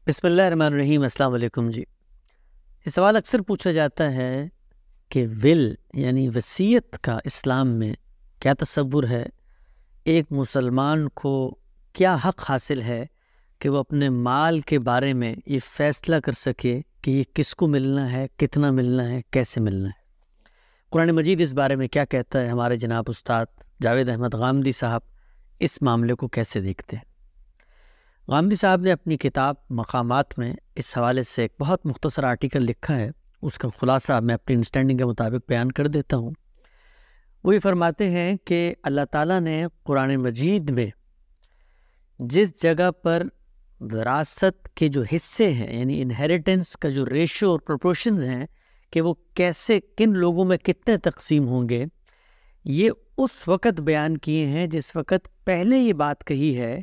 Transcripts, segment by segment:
بسم اللہ الرحمن الرحیم۔ السلام علیکم جی۔ یہ سوال اکثر پوچھا جاتا ہے کہ ول یعنی وصیت کا اسلام میں کیا تصور ہے؟ ایک مسلمان کو کیا حق حاصل ہے کہ وہ اپنے مال کے بارے میں یہ فیصلہ کر سکے کہ یہ کس کو ملنا ہے، کتنا ملنا ہے، کیسے ملنا ہے؟ قرآن مجید اس بارے میں کیا کہتا ہے؟ ہمارے جناب استاد جاوید احمد غامدی صاحب اس معاملے کو کیسے دیکھتے ہیں؟ غامدی صاحب نے اپنی کتاب مقامات میں اس حوالے سے ایک بہت مختصر آرٹیکل لکھا ہے، اس کا خلاصہ میں اپنی انسٹینڈنگ کے مطابق بیان کر دیتا ہوں۔ وہ یہ فرماتے ہیں کہ اللہ تعالیٰ نے قرآن مجید میں جس جگہ پر وراثت کے جو حصے ہیں یعنی انہیریٹنس کا جو ریشو اور پروپورشنز ہیں کہ وہ کیسے کن لوگوں میں کتنے تقسیم ہوں گے، یہ اس وقت بیان کیے ہیں جس وقت پہلے یہ بات کہی ہے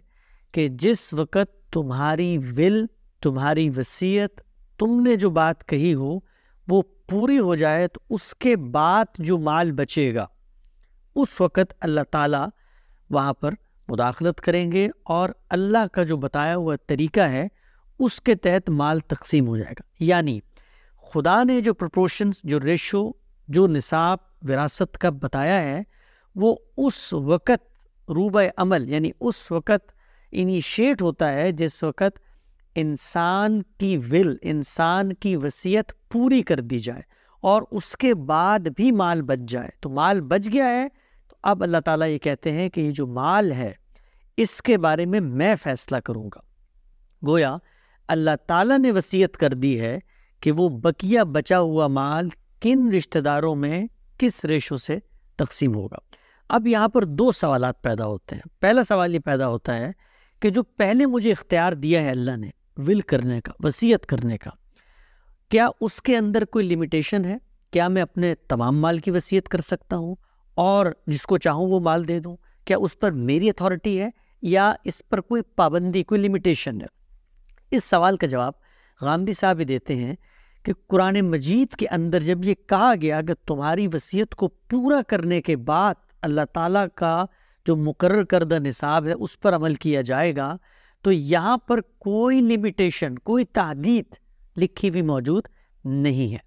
کہ جس وقت تمہاری ول، تمہاری وصیت، تم نے جو بات کہی ہو وہ پوری ہو جائے تو اس کے بعد جو مال بچے گا اس وقت اللہ تعالیٰ وہاں پر مداخلت کریں گے اور اللہ کا جو بتایا ہوا طریقہ ہے اس کے تحت مال تقسیم ہو جائے گا۔ یعنی خدا نے جو پروپورشنز، جو ریشو، جو نصاب وراثت کا بتایا ہے وہ اس وقت روبہ عمل یعنی اس وقت انیشیٹ ہوتا ہے جس وقت انسان کی ول، انسان کی وصیت پوری کر دی جائے اور اس کے بعد بھی مال بچ جائے۔ تو مال بچ گیا ہے تو اب اللہ تعالیٰ یہ کہتے ہیں کہ یہ جو مال ہے اس کے بارے میں فیصلہ کروں گا۔ گویا اللہ تعالیٰ نے وصیت کر دی ہے کہ وہ بقیہ بچا ہوا مال کن رشتہ داروں میں کس ریشو سے تقسیم ہوگا۔ اب یہاں پر دو سوالات پیدا ہوتے ہیں۔ پہلا سوال یہ پیدا ہوتا ہے کہ جو پہلے مجھے اختیار دیا ہے اللہ نے ول کرنے کا، وصیت کرنے کا، کیا اس کے اندر کوئی لمیٹیشن ہے؟ کیا میں اپنے تمام مال کی وصیت کر سکتا ہوں اور جس کو چاہوں وہ مال دے دوں؟ کیا اس پر میری اتھارٹی ہے یا اس پر کوئی پابندی، کوئی لمیٹیشن ہے؟ اس سوال کا جواب غامدی صاحب دیتے ہیں کہ قرآن مجید کے اندر جب یہ کہا گیا کہ تمہاری وصیت کو پورا کرنے کے بعد اللہ تعالیٰ کا جو مقرر کردہ نصاب ہے اس پر عمل کیا جائے گا، تو یہاں پر کوئی لمیٹیشن، کوئی تحدید لکھی ہوئی موجود نہیں ہے۔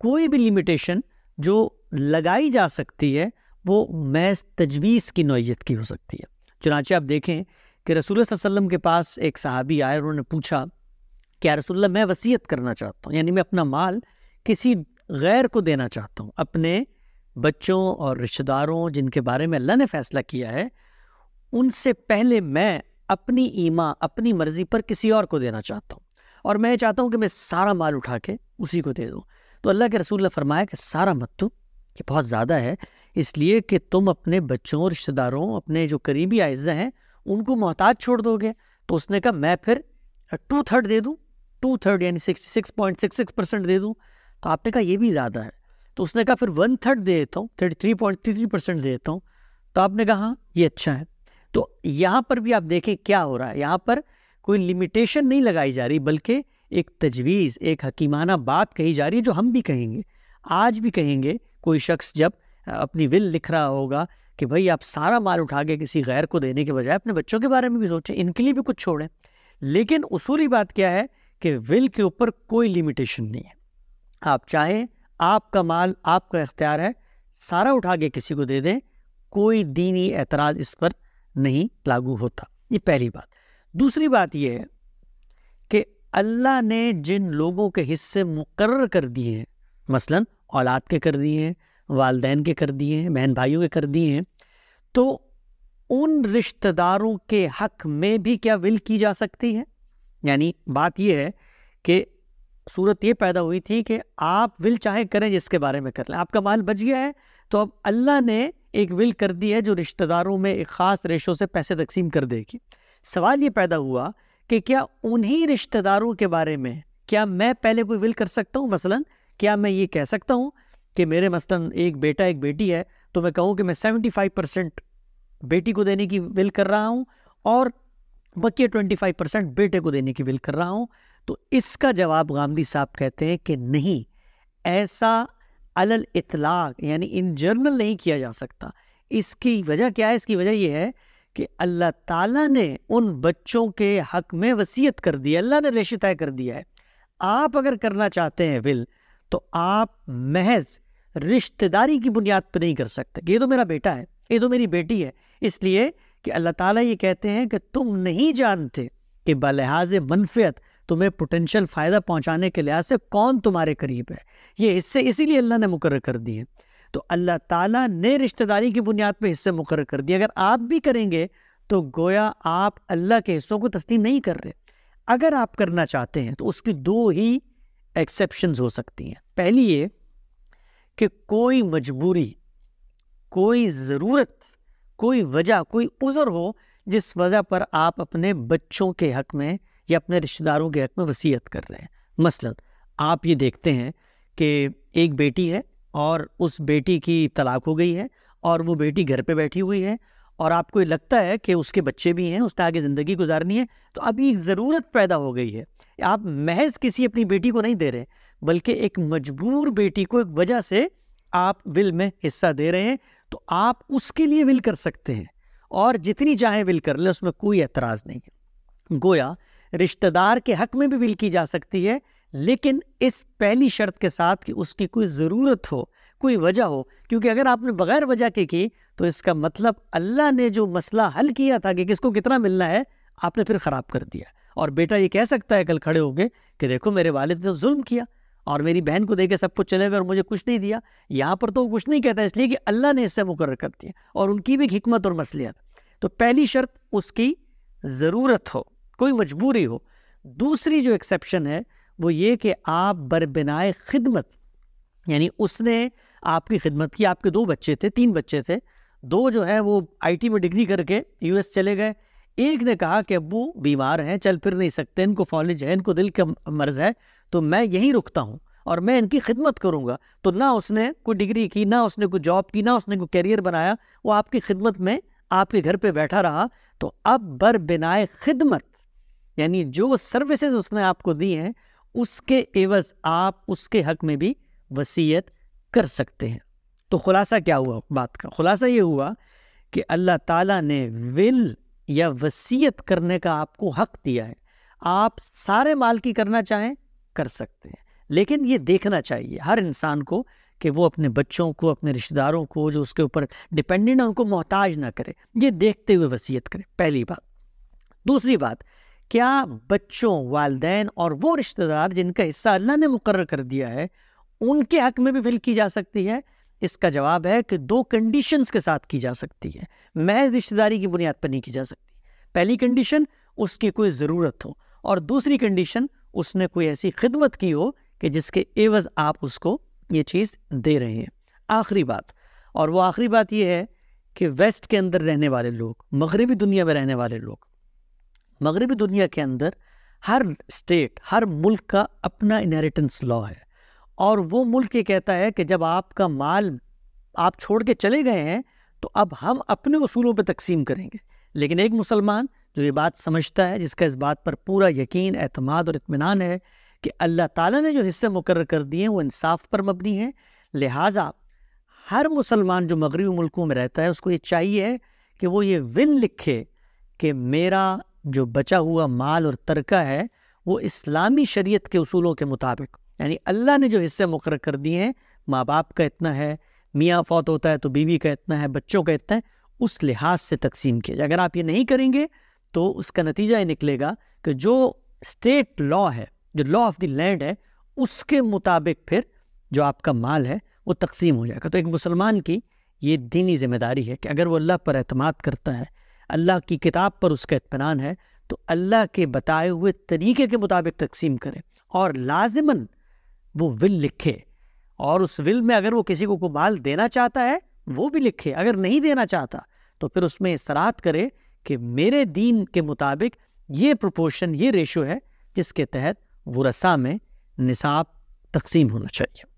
کوئی بھی لمیٹیشن جو لگائی جا سکتی ہے وہ محض تجویز کی نوعیت کی ہو سکتی ہے۔ چنانچہ آپ دیکھیں کہ رسول اللہ صلی اللہ علیہ وسلم کے پاس ایک صحابی آئے، انہوں نے پوچھا کہ یا رسول اللہ میں وصیت کرنا چاہتا ہوں، یعنی میں اپنا مال کسی غیر کو دینا چاہتا ہوں، اپنے بچوں اور رشتہ داروں جن کے بارے میں اللہ نے فیصلہ کیا ہے ان سے پہلے میں اپنی ایما، اپنی مرضی پر کسی اور کو دینا چاہتا ہوں، اور میں چاہتا ہوں کہ میں سارا مال اٹھا کے اسی کو دے دوں۔ تو اللہ کے رسول نے فرمایا کہ سارا مت دو، یہ بہت زیادہ ہے، اس لیے کہ تم اپنے بچوں، رشتہ داروں، اپنے جو قریبی اعزہ ہیں ان کو محتاج چھوڑ دو گے۔ تو اس نے کہا میں پھر 2/3 دے دوں، 2/3 یعنی 66.66% دے دوں۔ تو آپ نے کہا یہ بھی زیادہ ہے۔ تو اس نے کہا پھر 1/3 دے دیتا ہوں، 33.33% دے دیتا ہوں۔ تو آپ نے کہا ہاں یہ اچھا ہے۔ تو یہاں پر بھی آپ دیکھیں کیا ہو رہا ہے، یہاں پر کوئی لمیٹیشن نہیں لگائی جا رہی بلکہ ایک تجویز، ایک حکیمانہ بات کہی جا رہی ہے جو ہم بھی کہیں گے، آج بھی کہیں گے۔ کوئی شخص جب اپنی ول لکھ رہا ہوگا کہ بھائی آپ سارا مال اٹھا کے کسی غیر کو دینے کے بجائے اپنے بچوں کے بارے میں بھی سوچیں، ان کے لیے بھی کچھ چھوڑیں۔ لیکن اصولی بات کیا ہے کہ ول کے اوپر کوئی لمیٹیشن نہیں ہے۔ آپ چاہیں، آپ کا مال، آپ کا اختیار ہے، سارا اٹھا کے کسی کو دے دیں، کوئی دینی اعتراض اس پر نہیں لاگو ہوتا۔ یہ پہلی بات۔ دوسری بات یہ ہے کہ اللہ نے جن لوگوں کے حصے مقرر کر دیے ہیں، مثلا اولاد کے کر دیے ہیں، والدین کے کر دیے ہیں، بہن بھائیوں کے کر دیے ہیں، تو ان رشتہ داروں کے حق میں بھی کیا ول کی جا سکتی ہے؟ یعنی بات یہ ہے کہ صورت یہ پیدا ہوئی تھی کہ آپ ول چاہے کریں، جس کے بارے میں کر لیں، آپ کا مال بچ گیا ہے تو اب اللہ نے ایک ول کر دی ہے جو رشتہ داروں میں ایک خاص ریشو سے پیسے تقسیم کر دے گی۔ سوال یہ پیدا ہوا کہ کیا انہی رشتہ داروں کے بارے میں کیا میں پہلے کوئی ول کر سکتا ہوں؟ مثلا کیا میں یہ کہہ سکتا ہوں کہ میرے مثلا ایک بیٹا ایک بیٹی ہے تو میں کہوں کہ میں 75% بیٹی کو دینے کی ول کر رہا ہوں اور بقیہ 25% بیٹے کو دینے کی ول کر رہا ہوں؟ تو اس کا جواب غامدی صاحب کہتے ہیں کہ نہیں، ایسا علی الاطلاق یعنی ان جنرل نہیں کیا جا سکتا۔ اس کی وجہ کیا ہے؟ اس کی وجہ یہ ہے کہ اللہ تعالیٰ نے ان بچوں کے حق میں وصیت کر دی، اللہ نے ریشو طے کر دیا ہے۔ آپ اگر کرنا چاہتے ہیں ول، تو آپ محض رشتہ داری کی بنیاد پہ نہیں کر سکتے کہ یہ تو میرا بیٹا ہے، یہ تو میری بیٹی ہے، اس لیے کہ اللہ تعالیٰ یہ کہتے ہیں کہ تم نہیں جانتے کہ بلحاظ منفعت تمہیں پوٹینشیل فائدہ پہنچانے کے لحاظ سے کون تمہارے قریب ہے، یہ حصے اسی لیے اللہ نے مقرر کر دیے۔ تو اللہ تعالیٰ نے رشتہ داری کی بنیاد پہ حصے مقرر کر دیے، اگر آپ بھی کریں گے تو گویا آپ اللہ کے حصوں کو تسلیم نہیں کر رہے۔ اگر آپ کرنا چاہتے ہیں تو اس کی دو ہی ایکسیپشنز ہو سکتی ہیں۔ پہلی یہ کہ کوئی مجبوری، کوئی ضرورت، کوئی وجہ، کوئی عذر ہو جس وجہ پر آپ اپنے بچوں کے حق میں یا اپنے رشتہ داروں کے حق میں وصیت کر رہے ہیں۔ مثلا آپ یہ دیکھتے ہیں کہ ایک بیٹی ہے اور اس بیٹی کی طلاق ہو گئی ہے اور وہ بیٹی گھر پہ بیٹھی ہوئی ہے، اور آپ کو یہ لگتا ہے کہ اس کے بچے بھی ہیں، اس نے آگے زندگی گزارنی ہے، تو اب ایک ضرورت پیدا ہو گئی ہے۔ آپ محض کسی اپنی بیٹی کو نہیں دے رہے، بلکہ ایک مجبور بیٹی کو ایک وجہ سے آپ ول میں حصہ دے رہے ہیں، تو آپ اس کے لیے ول کر سکتے ہیں اور جتنی چاہیں ول کر لیں، اس میں کوئی اعتراض نہیں ہے۔ گویا رشتہ دار کے حق میں بھی ول کی جا سکتی ہے، لیکن اس پہلی شرط کے ساتھ کہ اس کی کوئی ضرورت ہو، کوئی وجہ ہو، کیونکہ اگر آپ نے بغیر وجہ کے کی تو اس کا مطلب اللہ نے جو مسئلہ حل کیا تھا کہ کس کو کتنا ملنا ہے، آپ نے پھر خراب کر دیا۔ اور بیٹا یہ کہہ سکتا ہے کل کھڑے ہو کے کہ دیکھو میرے والد نے ظلم کیا اور میری بہن کو دے کے سب کچھ چلے گئے اور مجھے کچھ نہیں دیا۔ یہاں پر تو وہ کچھ نہیں کہتا، اس لیے کہ اللہ نے اس سے مقرر کر دیا اور ان کی بھی حکمت اور مصلحت۔ تو پہلی شرط اس کی ضرورت ہو، کوئی مجبوری ہو۔ دوسری جو ایکسیپشن ہے وہ یہ کہ آپ بربنائے خدمت، یعنی اس نے آپ کی خدمت کی، آپ کے 2 بچے تھے، 3 بچے تھے، 2 جو ہے وہ IT میں ڈگری کر کے US چلے گئے، ایک نے کہا کہ ابو بیمار ہیں، چل پھر نہیں سکتے، ان کو فالج ہے، ان کو دل کا مرض ہے، تو میں یہیں رکتا ہوں اور میں ان کی خدمت کروں گا۔ تو نہ اس نے کوئی ڈگری کی، نہ اس نے کوئی جاب کی، نہ اس نے کوئی کیریئر بنایا، وہ آپ کی خدمت میں آپ کے گھر پہ بیٹھا رہا۔ تو اب بربنائے خدمت، یعنی جو سروسز اس نے آپ کو دی ہیں، اس کے عوض آپ اس کے حق میں بھی وصیت کر سکتے ہیں۔ تو خلاصہ کیا ہوا بات کا؟ خلاصہ یہ ہوا کہ اللہ تعالیٰ نے ول یا وصیت کرنے کا آپ کو حق دیا ہے۔ آپ سارے مال کی کرنا چاہیں کر سکتے ہیں، لیکن یہ دیکھنا چاہیے ہر انسان کو کہ وہ اپنے بچوں کو، اپنے رشتہ داروں کو جو اس کے اوپر ڈپینڈنٹ ہیں ان کو محتاج نہ کرے، یہ دیکھتے ہوئے وصیت کرے، پہلی بات۔ دوسری بات، کیا بچوں، والدین اور وہ رشتہ دار جن کا حصہ اللہ نے مقرر کر دیا ہے ان کے حق میں بھی ول کی جا سکتی ہے؟ اس کا جواب ہے کہ 2 کنڈیشنز کے ساتھ کی جا سکتی ہے، محض رشتہ داری کی بنیاد پر نہیں کی جا سکتی۔ پہلی کنڈیشن اس کی کوئی ضرورت ہو، اور دوسری کنڈیشن اس نے کوئی ایسی خدمت کی ہو کہ جس کے عوض آپ اس کو یہ چیز دے رہے ہیں۔ آخری بات، اور وہ آخری بات یہ ہے کہ ویسٹ کے اندر رہنے والے لوگ، مغربی دنیا میں رہنے والے لوگ، مغربی دنیا کے اندر ہر اسٹیٹ، ہر ملک کا اپنا انہیریٹنس لا ہے، اور وہ ملک یہ کہتا ہے کہ جب آپ کا مال آپ چھوڑ کے چلے گئے ہیں تو اب ہم اپنے اصولوں پہ تقسیم کریں گے۔ لیکن ایک مسلمان جو یہ بات سمجھتا ہے، جس کا اس بات پر پورا یقین، اعتماد اور اطمینان ہے کہ اللہ تعالیٰ نے جو حصے مقرر کر دیے ہیں وہ انصاف پر مبنی ہیں، لہٰذا ہر مسلمان جو مغربی ملکوں میں رہتا ہے اس کو یہ چاہیے کہ وہ یہ ول لکھے کہ میرا جو بچا ہوا مال اور ترکہ ہے وہ اسلامی شریعت کے اصولوں کے مطابق، یعنی اللہ نے جو حصے مقرر کر دیے ہیں، ماں باپ کا اتنا ہے، میاں فوت ہوتا ہے تو بیوی کا اتنا ہے، بچوں کا اتنا ہے، اس لحاظ سے تقسیم کیا جائے۔ اگر آپ یہ نہیں کریں گے تو اس کا نتیجہ یہ نکلے گا کہ جو اسٹیٹ لا ہے، جو لا آف دی لینڈ ہے، اس کے مطابق پھر جو آپ کا مال ہے وہ تقسیم ہو جائے گا۔ تو ایک مسلمان کی یہ دینی ذمہ داری ہے کہ اگر وہ اللہ پر اعتماد کرتا ہے، اللہ کی کتاب پر اس کا اطمینان ہے، تو اللہ کے بتائے ہوئے طریقے کے مطابق تقسیم کرے، اور لازماً وہ ول لکھے، اور اس ول میں اگر وہ کسی کو مال دینا چاہتا ہے وہ بھی لکھے، اگر نہیں دینا چاہتا تو پھر اس میں اصرار کرے کہ میرے دین کے مطابق یہ پروپورشن، یہ ریشو ہے جس کے تحت ورثہ میں نصاب تقسیم ہونا چاہیے۔